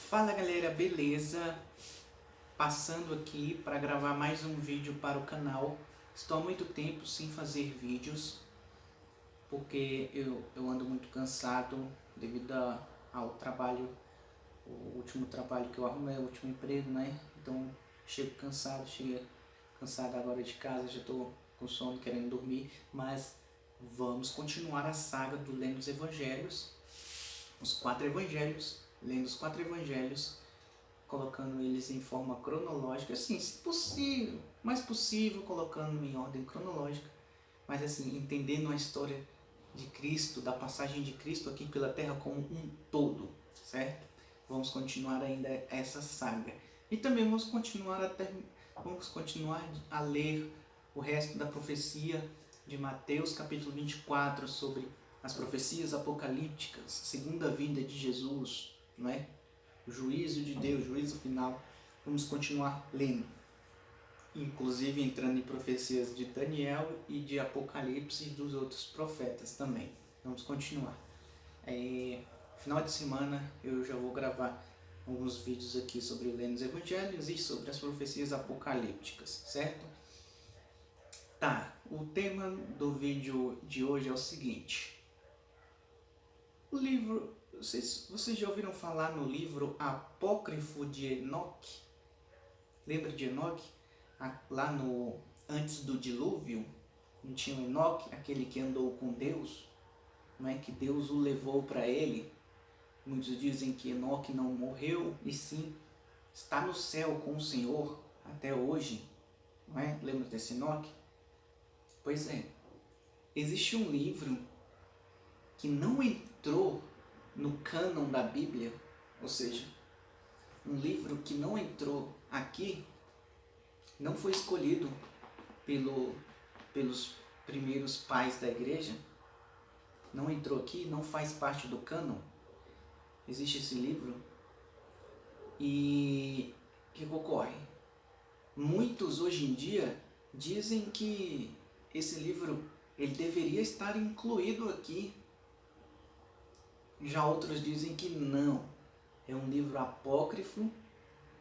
Fala galera, beleza? Passando aqui para gravar mais um vídeo para o canal. Estou há muito tempo sem fazer vídeos porque eu ando muito cansado devido ao trabalho, o último trabalho que eu arrumei, o último emprego, né? Então chego cansado agora de casa, já estou com sono, querendo dormir, mas vamos continuar a saga do Lendo os Evangelhos, os 4 Evangelhos, lendo os 4 Evangelhos, colocando eles em forma cronológica, assim, se possível, mais possível, colocando em ordem cronológica, mas assim, entendendo a história de Cristo, da passagem de Cristo aqui pela Terra como um todo, certo? Vamos continuar ainda essa saga. E também vamos continuar a ler o resto da profecia de Mateus capítulo 24 sobre as profecias apocalípticas, segunda vinda de Jesus, não é? O juízo de Deus, o juízo final. Vamos continuar lendo, inclusive entrando em profecias de Daniel e de Apocalipse e dos outros profetas também. Vamos continuar. Final de semana eu já vou gravar alguns vídeos aqui sobre lendo os evangelhos e sobre as profecias apocalípticas, certo? Tá, o tema do vídeo de hoje é o seguinte. O livro, vocês já ouviram falar no livro apócrifo de Enoque? Lembra de Enoque? Lá no antes do dilúvio, não tinha o Enoque, aquele que andou com Deus, não é que Deus o levou para ele. Muitos dizem que Enoque não morreu, e sim está no céu com o Senhor até hoje, não é? Lembra desse Enoque? Pois é, existe um livro que não entrou no cânon da Bíblia, ou seja, um livro que não entrou aqui, não foi escolhido pelos primeiros pais da igreja, não entrou aqui, não faz parte do cânon. Existe esse livro e o que ocorre? Muitos hoje em dia dizem que esse livro ele deveria estar incluído aqui. Já outros dizem que não, é um livro apócrifo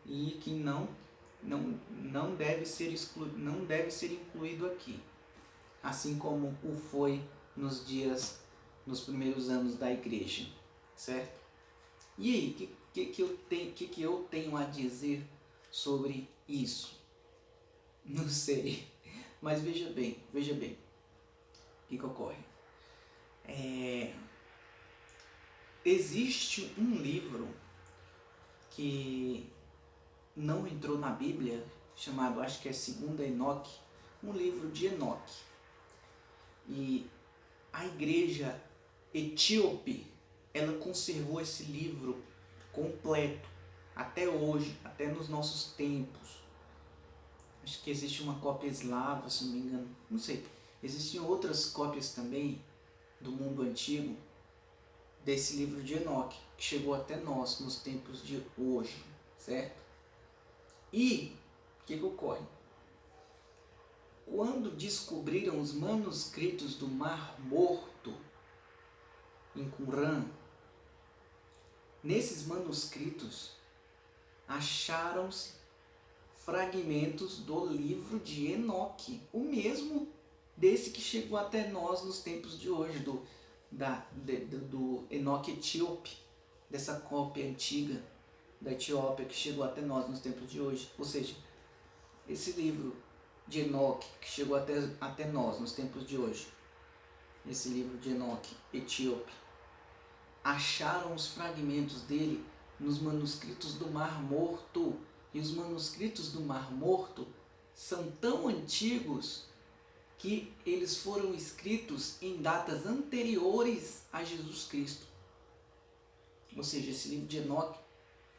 e que não deve ser incluído aqui, assim como o foi nos primeiros anos da igreja, certo? E aí, que eu tenho a dizer sobre isso? Não sei, mas veja bem, o que ocorre? Existe um livro que não entrou na Bíblia, chamado, acho que é Segunda Enoque, um livro de Enoque. E a igreja etíope, ela conservou esse livro completo, até hoje, até nos nossos tempos. Acho que existe uma cópia eslava, se não me engano, não sei. Existiam outras cópias também do mundo antigo desse livro de Enoque, que chegou até nós nos tempos de hoje, certo? E o que ocorre? Quando descobriram os manuscritos do Mar Morto, em Qumran, nesses manuscritos acharam-se fragmentos do livro de Enoque, o mesmo desse que chegou até nós nos tempos de hoje, do Enoque etíope, dessa cópia antiga da Etiópia que chegou até nós nos tempos de hoje. Ou seja, esse livro de Enoque que chegou até nós nos tempos de hoje, esse livro de Enoque etíope, acharam os fragmentos dele nos manuscritos do Mar Morto. E os manuscritos do Mar Morto são tão antigos que eles foram escritos em datas anteriores a Jesus Cristo. Ou seja, esse livro de Enoque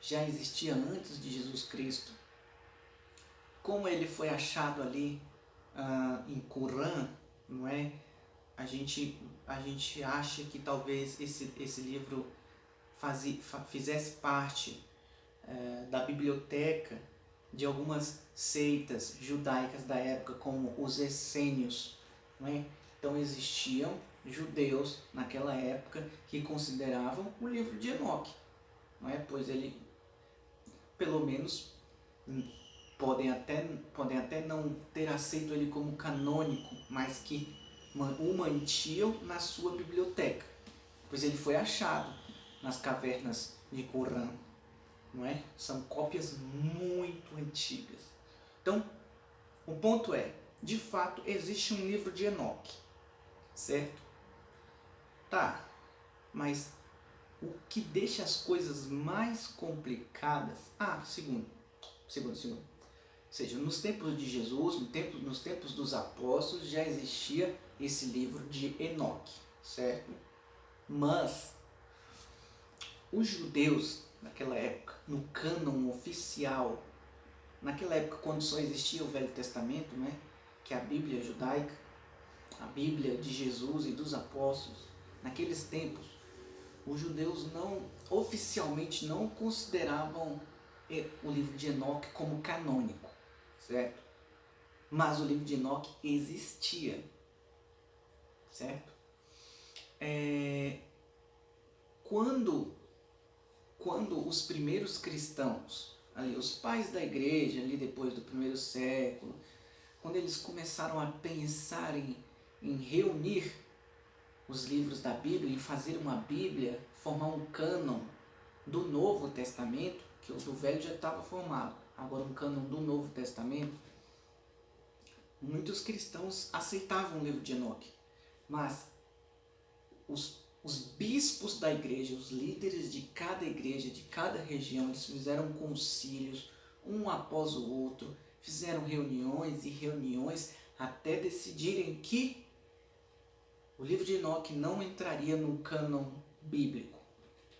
já existia antes de Jesus Cristo. Como ele foi achado ali em Qumran, não é? A gente acha que talvez esse livro fizesse parte da biblioteca de algumas seitas judaicas da época, como os essênios, não é? Então existiam judeus naquela época que consideravam o livro de Enoque, não é? Pois ele pelo menos, podem até não ter aceito ele como canônico, mas que o mantinham na sua biblioteca, pois ele foi achado nas cavernas de Qumran, não é? São cópias muito antigas. Então, o ponto é, de fato, existe um livro de Enoque, certo? Tá, mas o que deixa as coisas mais complicadas... segundo. Ou seja, nos tempos de Jesus, nos tempos dos apóstolos, já existia esse livro de Enoque, certo? Mas os judeus, naquela época, no cânon oficial, naquela época quando só existia o Velho Testamento, né, que é a Bíblia judaica, a Bíblia de Jesus e dos apóstolos, naqueles tempos, os judeus oficialmente não consideravam o livro de Enoque como canônico, certo? Mas o livro de Enoque existia, certo? Quando os primeiros cristãos, ali, os pais da igreja, ali depois do primeiro século, quando eles começaram a pensar em reunir os livros da Bíblia, em fazer uma Bíblia, formar um cânon do Novo Testamento, que o do Velho já estava formado, agora um cânon do Novo Testamento, muitos cristãos aceitavam o livro de Enoque, mas os bispos da igreja, os líderes de cada região, eles fizeram concílios, um após o outro, fizeram reuniões e reuniões até decidirem que o livro de Enoque não entraria no cânon bíblico,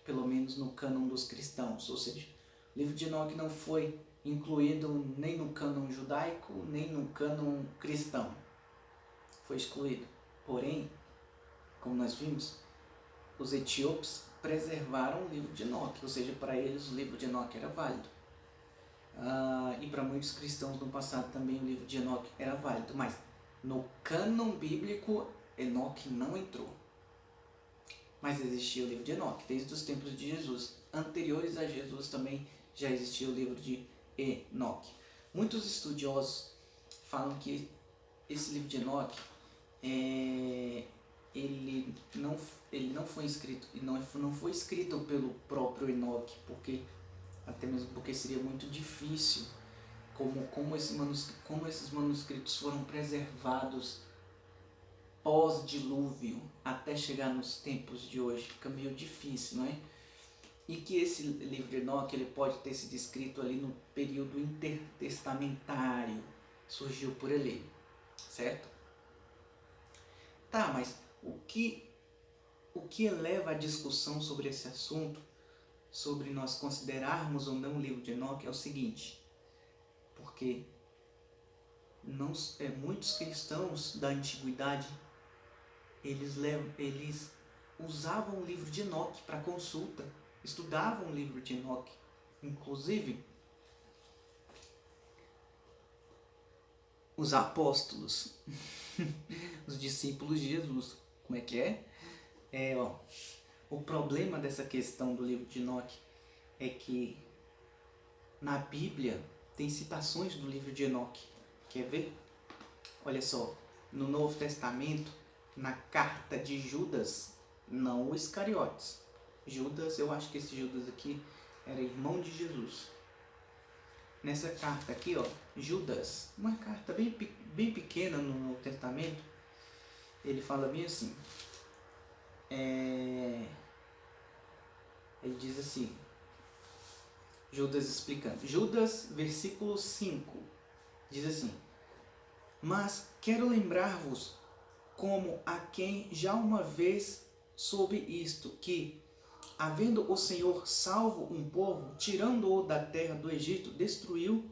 pelo menos no cânon dos cristãos, ou seja, o livro de Enoque não foi incluído nem no cânon judaico, nem no cânon cristão, foi excluído. Porém, como nós vimos, os etíopes preservaram o livro de Enoque, ou seja, para eles o livro de Enoque era válido. E para muitos cristãos no passado também o livro de Enoque era válido, mas no cânon bíblico Enoque não entrou. Mas existia o livro de Enoque desde os tempos de Jesus. Anteriores a Jesus também já existia o livro de Enoque. Muitos estudiosos falam que esse livro de Enoque ele não foi escrito, e não foi escrito pelo próprio Enoque, até mesmo porque seria muito difícil como esses manuscritos foram preservados pós-dilúvio até chegar nos tempos de hoje, fica meio difícil, não é? E que esse livro de Enoque ele pode ter sido escrito ali no período intertestamentário, surgiu por ali, certo? Tá, mas o que eleva a discussão sobre esse assunto, sobre nós considerarmos ou não o livro de Enoque, é o seguinte, porque muitos cristãos da antiguidade, eles usavam o livro de Enoque para consulta, estudavam o livro de Enoque, inclusive os apóstolos, os discípulos de Jesus. Como é que é? O problema dessa questão do livro de Enoque é que na Bíblia tem citações do livro de Enoque. Quer ver? Olha só, no Novo Testamento, na carta de Judas, não o Iscariotes. Judas, eu acho que esse Judas aqui era irmão de Jesus. Nessa carta aqui, Judas, uma carta bem pequena no Novo Testamento, ele fala bem assim, ele diz assim, Judas explicando, Judas, versículo 5, diz assim, mas quero lembrar-vos como a quem já uma vez soube isto, que, havendo o Senhor salvo um povo, tirando-o da terra do Egito, destruiu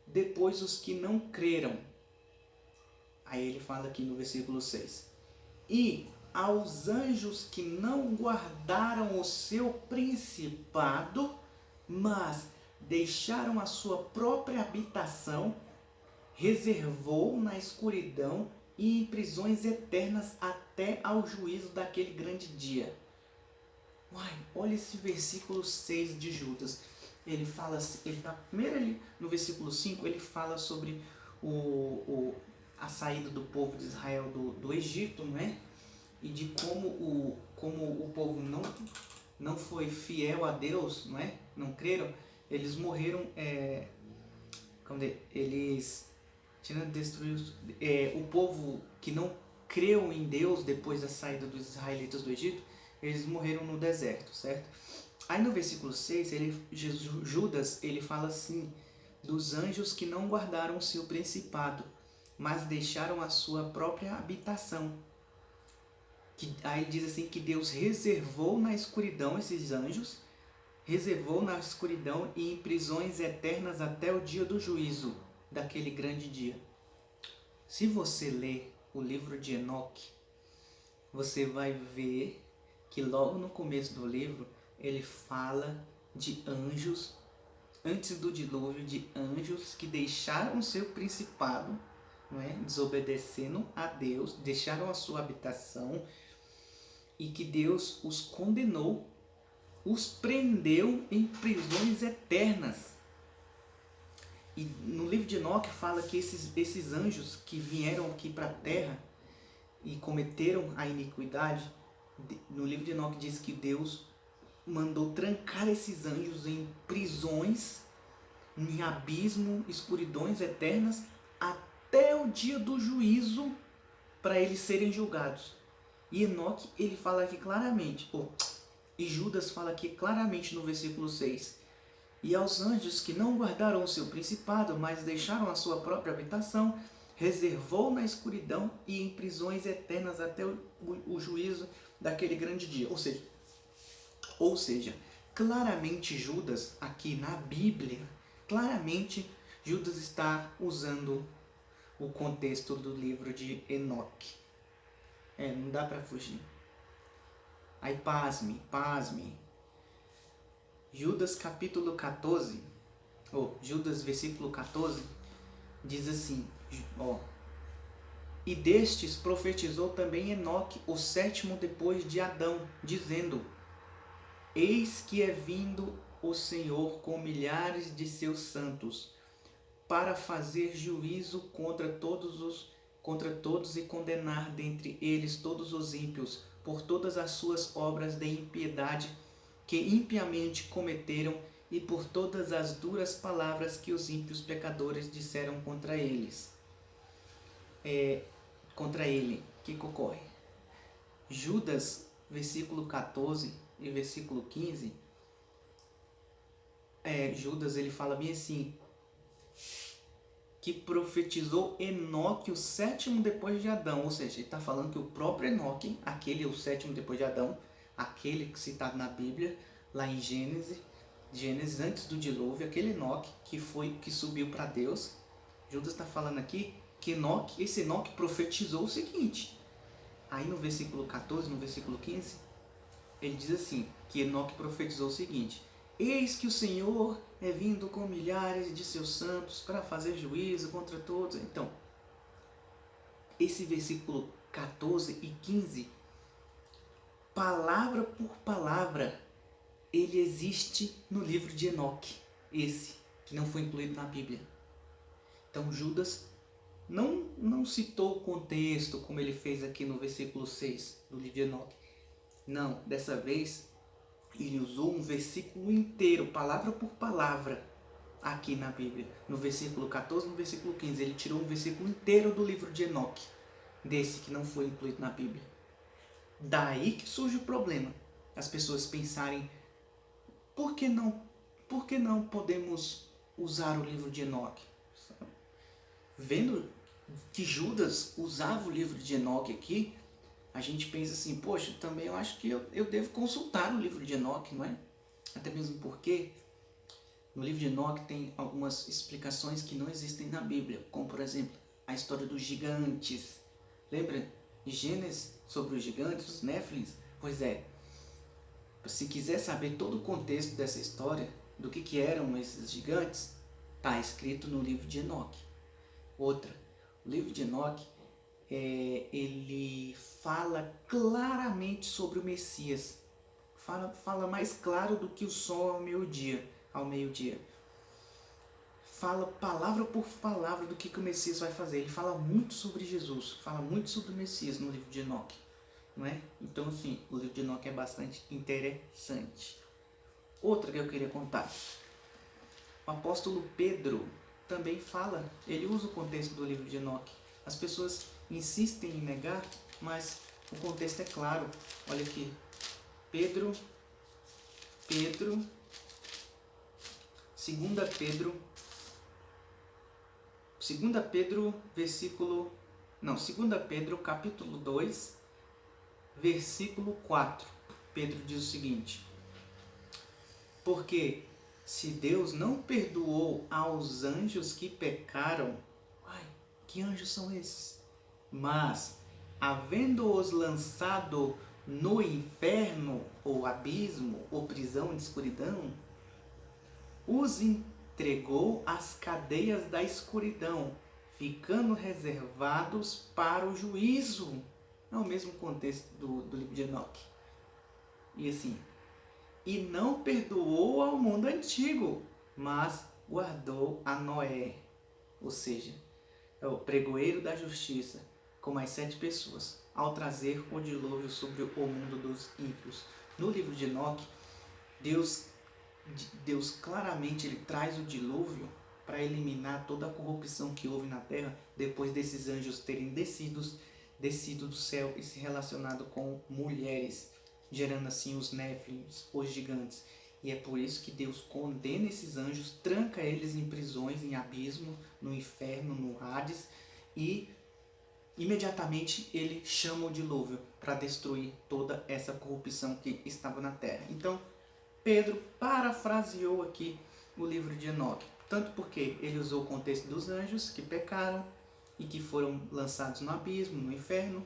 depois os que não creram. Aí ele fala aqui no versículo 6. E aos anjos que não guardaram o seu principado, mas deixaram a sua própria habitação, reservou na escuridão e em prisões eternas até ao juízo daquele grande dia. Olha esse versículo 6 de Judas. ele fala, primeiro no versículo 5, ele fala sobre a saída do povo de Israel do Egito, não é? E de como o povo não foi fiel a Deus, não é? Não creram, eles morreram, eles destruíram o povo que não creu em Deus depois da saída dos israelitas do Egito, eles morreram no deserto, certo? Aí no versículo 6, Judas ele fala assim, dos anjos que não guardaram o seu principado, mas deixaram a sua própria habitação. Aí diz assim que Deus reservou na escuridão esses anjos, reservou na escuridão e em prisões eternas até o dia do juízo, daquele grande dia. Se você ler o livro de Enoque, você vai ver que logo no começo do livro ele fala de anjos, antes do dilúvio, de anjos que deixaram o seu principado, não é? Desobedecendo a Deus, deixaram a sua habitação, e que Deus os condenou, os prendeu em prisões eternas. E no livro de Enoque fala que esses anjos que vieram aqui para a terra e cometeram a iniquidade, no livro de Enoque diz que Deus mandou trancar esses anjos em prisões, em abismo, escuridões eternas, até o dia do juízo, para eles serem julgados. E Enoque, ele fala aqui claramente, e Judas fala aqui claramente no versículo 6, e aos anjos que não guardaram o seu principado, mas deixaram a sua própria habitação, reservou na escuridão e em prisões eternas até o juízo daquele grande dia. Ou seja, claramente Judas, aqui na Bíblia, claramente Judas está usando o contexto do livro de Enoque. Não dá para fugir. Aí pasme. Judas capítulo 14, Judas versículo 14, diz assim, e destes profetizou também Enoque, o sétimo depois de Adão, dizendo, eis que é vindo o Senhor com milhares de seus santos, para fazer juízo contra todos e condenar dentre eles todos os ímpios, por todas as suas obras de impiedade que impiamente cometeram e por todas as duras palavras que os ímpios pecadores disseram contra eles. Contra ele, o que ocorre? Judas, versículo 14 e versículo 15, Judas ele fala bem assim, que profetizou Enoque, o sétimo depois de Adão. Ou seja, ele está falando que o próprio Enoque, aquele o sétimo depois de Adão, aquele que citado na Bíblia, lá em Gênesis antes do dilúvio, aquele Enoque que subiu para Deus. Judas está falando aqui que esse Enoque profetizou o seguinte. Aí no versículo 14, no versículo 15, ele diz assim, que Enoque profetizou o seguinte, eis que o Senhor é vindo com milhares de seus santos para fazer juízo contra todos. Então, esse versículo 14 e 15, palavra por palavra, ele existe no livro de Enoque, esse que não foi incluído na Bíblia. Então Judas não citou o contexto como ele fez aqui no versículo 6 do livro de Enoque. Não, dessa vez ele usou um versículo inteiro, palavra por palavra, aqui na Bíblia. No versículo 14, no versículo 15, ele tirou um versículo inteiro do livro de Enoque, desse que não foi incluído na Bíblia. Daí que surge o problema. As pessoas pensarem, por que não podemos usar o livro de Enoque? Vendo que Judas usava o livro de Enoque aqui, a gente pensa assim, poxa, também eu acho que eu devo consultar o livro de Enoque, não é? Até mesmo porque no livro de Enoque tem algumas explicações que não existem na Bíblia, como por exemplo, a história dos gigantes. Lembra de Gênesis sobre os gigantes, os Néfilins? Pois é, se quiser saber todo o contexto dessa história, do que eram esses gigantes, está escrito no livro de Enoque. Outra, o livro de Enoque, ele fala claramente sobre o Messias. Fala mais claro do que o sol ao meio-dia. ao meio-dia. Fala palavra por palavra do que o Messias vai fazer. Ele fala muito sobre Jesus, fala muito sobre o Messias no livro de Enoque, não é? Então, assim, o livro de Enoque é bastante interessante. Outra que eu queria contar. O apóstolo Pedro também fala, ele usa o contexto do livro de Enoque. As pessoas insistem em negar, mas o contexto é claro. Olha aqui, Pedro, 2 Pedro capítulo 2, versículo 4. Pedro diz o seguinte: porque se Deus não perdoou aos anjos que pecaram, que anjos são esses? Mas, havendo-os lançado no inferno, ou abismo, ou prisão de escuridão, os entregou às cadeias da escuridão, ficando reservados para o juízo. É o mesmo contexto do livro de Enoque. E assim, e não perdoou ao mundo antigo, mas guardou a Noé, ou seja, é o pregoeiro da justiça, com mais 7 pessoas, ao trazer o dilúvio sobre o mundo dos ímpios. No livro de Enoque, Deus claramente ele traz o dilúvio para eliminar toda a corrupção que houve na terra, depois desses anjos terem descido do céu e se relacionado com mulheres, gerando assim os néfilins, os gigantes. E é por isso que Deus condena esses anjos, tranca eles em prisões, em abismo, no inferno, no Hades, e imediatamente ele chama o dilúvio para destruir toda essa corrupção que estava na terra. Então, Pedro parafraseou aqui o livro de Enoque, tanto porque ele usou o contexto dos anjos que pecaram e que foram lançados no abismo, no inferno,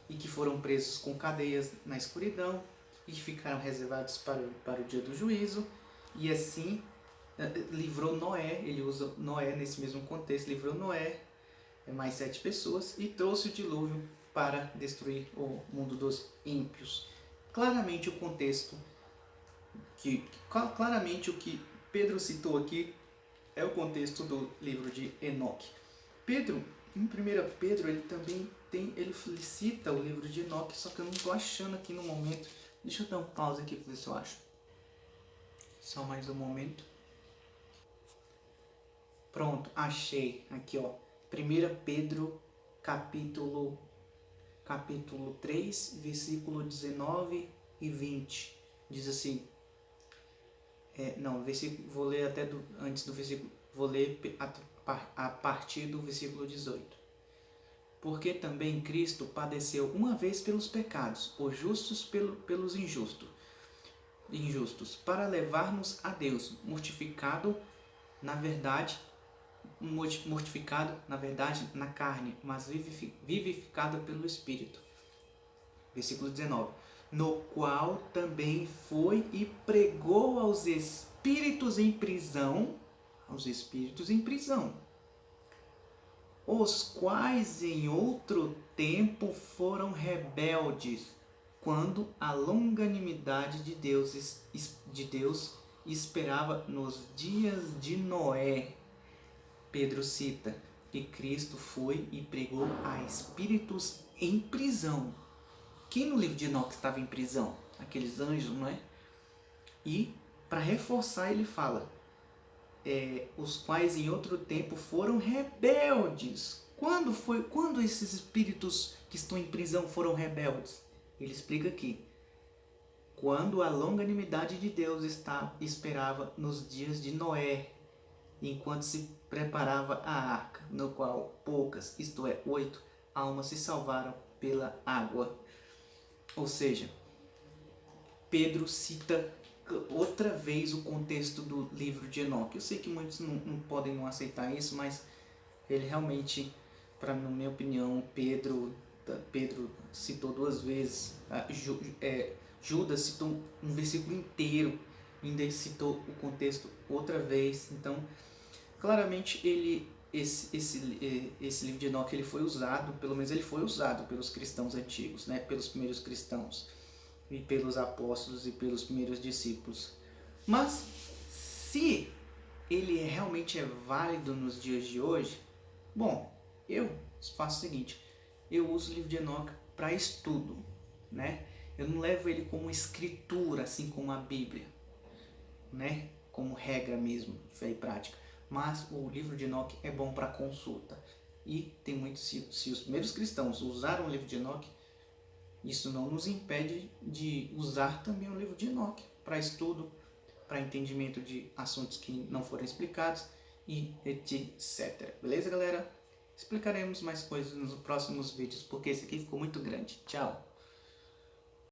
e que foram presos com cadeias na escuridão e que ficaram reservados para o dia do juízo, e assim livrou Noé. Ele usa Noé nesse mesmo contexto, livrou Noé, mais 7 pessoas, e trouxe o dilúvio para destruir o mundo dos ímpios. Claramente o contexto, claramente o que Pedro citou aqui é o contexto do livro de Enoque. Pedro, em 1 Pedro, ele também ele cita o livro de Enoque, só que eu não estou achando aqui no momento. Deixa eu dar um pause aqui para ver se eu acho. Só mais um momento. Pronto, achei. Aqui, ó. 1 Pedro, capítulo 3, versículo 19 e 20. Diz assim. Vou ler antes do versículo. Vou ler a partir do versículo 18. Porque também Cristo padeceu uma vez pelos pecados, os justos pelos injustos, para levar-nos a Deus, mortificado na verdade na carne, mas vivificado pelo Espírito. Versículo 19. No qual também foi e pregou aos espíritos em prisão, os quais em outro tempo foram rebeldes, quando a longanimidade de Deus esperava nos dias de Noé. Pedro cita que Cristo foi e pregou a espíritos em prisão. Quem no livro de Enoque estava em prisão? Aqueles anjos, não é? E, para reforçar, ele fala, os quais em outro tempo foram rebeldes. Quando esses espíritos que estão em prisão foram rebeldes? Ele explica aqui. Quando a longanimidade de Deus esperava nos dias de Noé, enquanto se preparava a arca, no qual poucas, isto é, 8, almas se salvaram pela água. Ou seja, Pedro cita outra vez o contexto do livro de Enoque. Eu sei que muitos não podem não aceitar isso, mas ele realmente, na minha opinião, Pedro citou 2 vezes. Judas citou um versículo inteiro, ainda citou o contexto outra vez. Então, claramente esse livro de Enoque ele foi usado, pelo menos ele foi usado pelos cristãos antigos, né? Pelos primeiros cristãos e pelos apóstolos e pelos primeiros discípulos. Mas se ele realmente é válido nos dias de hoje, bom, eu faço o seguinte, eu uso o livro de Enoque para estudo, né? Eu não levo ele como escritura, assim como a Bíblia, né? Como regra mesmo, de fé e prática. Mas o livro de Enoque é bom para consulta. E tem muitos, se os primeiros cristãos usaram o livro de Enoque, isso não nos impede de usar também o livro de Enoque para estudo, para entendimento de assuntos que não foram explicados e etc. Beleza, galera? Explicaremos mais coisas nos próximos vídeos, porque esse aqui ficou muito grande. Tchau!